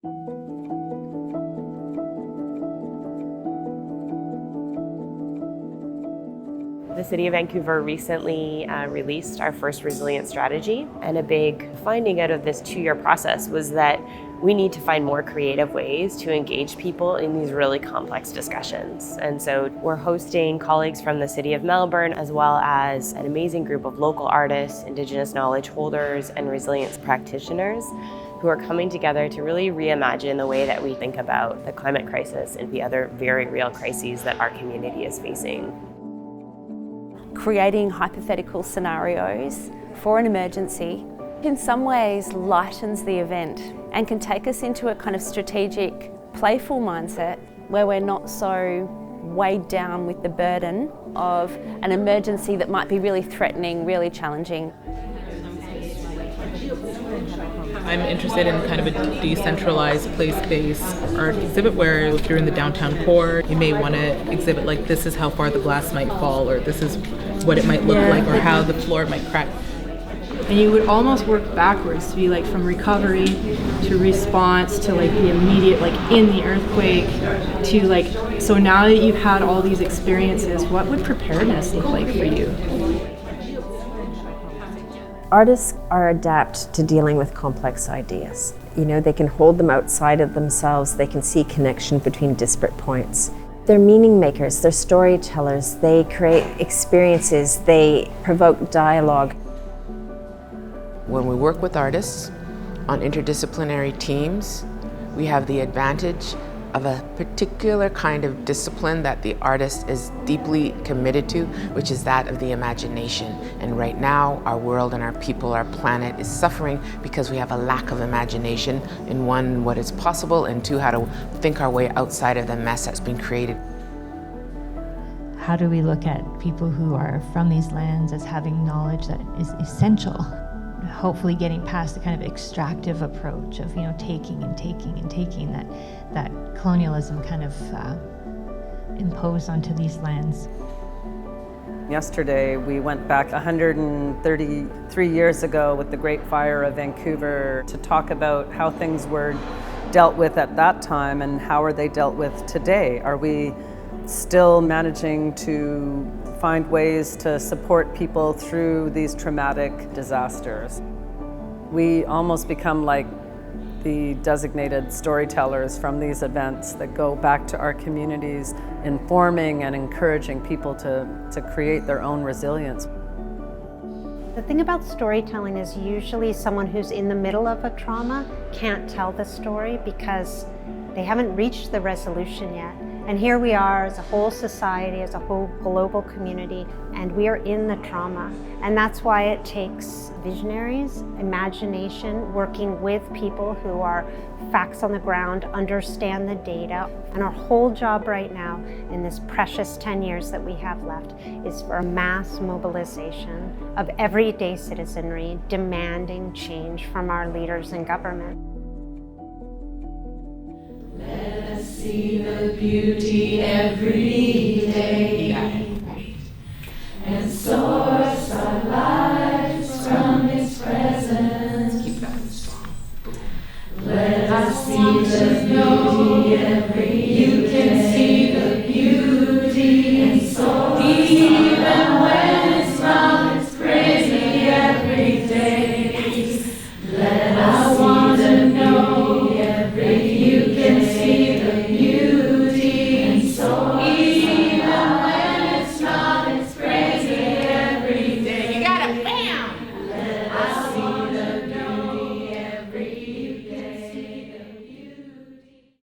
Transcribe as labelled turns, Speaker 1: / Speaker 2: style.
Speaker 1: The City of Vancouver recently released our first resilience strategy, and a big finding out of this 2-year process was that we need to find more creative ways to engage people in these really complex discussions. And so we're hosting colleagues from the City of Melbourne, as well as an amazing group of local artists, Indigenous knowledge holders, and resilience practitioners who are coming together to really reimagine the way that we think about the climate crisis and the other very real crises that our community is facing.
Speaker 2: Creating hypothetical scenarios for an emergency in some ways lightens the event and can take us into a kind of strategic, playful mindset where we're not so weighed down with the burden of an emergency that might be really threatening, really challenging.
Speaker 3: I'm interested in kind of a decentralized place-based art exhibit where if you're in the downtown core, you may want to exhibit like this is how far the glass might fall, or this is what it might look like, or how the floor might crack.
Speaker 4: And you would almost work backwards to be like from recovery to response to like the immediate, like in the earthquake to like, so now that you've had all these experiences, what would preparedness look like for you?
Speaker 5: Artists are adept to dealing with complex ideas. You know, they can hold them outside of themselves, they can see connection between disparate points. They're meaning makers, they're storytellers, they create experiences, they provoke dialogue.
Speaker 6: When we work with artists on interdisciplinary teams, we have the advantage of a particular kind of discipline that the artist is deeply committed to, which is that of the imagination. And right now, our world and our people, our planet is suffering because we have a lack of imagination in one, what is possible, and two, how to think our way outside of the mess that's been created.
Speaker 7: How do we look at people who are from these lands as having knowledge that is essential? Hopefully getting past the kind of extractive approach of, you know, taking and taking and taking that colonialism kind of imposed onto these lands.
Speaker 8: Yesterday we went back 133 years ago with the Great Fire of Vancouver to talk about how things were dealt with at that time and how are they dealt with today. Are we still managing to find ways to support people through these traumatic disasters? We almost become like the designated storytellers from these events that go back to our communities, informing and encouraging people to create their own resilience.
Speaker 9: The thing about storytelling is usually someone who's in the middle of a trauma can't tell the story because they haven't reached the resolution yet. And here we are as a whole society, as a whole global community, and we are in the trauma. And that's why it takes visionaries, imagination, working with people who are facts on the ground, understand the data. And our whole job right now in this precious 10 years that we have left is for a mass mobilization of everyday citizenry demanding change from our leaders in government.
Speaker 10: Let us see the beauty every day, and source our lives from its presence. Let us see the beauty every day. You can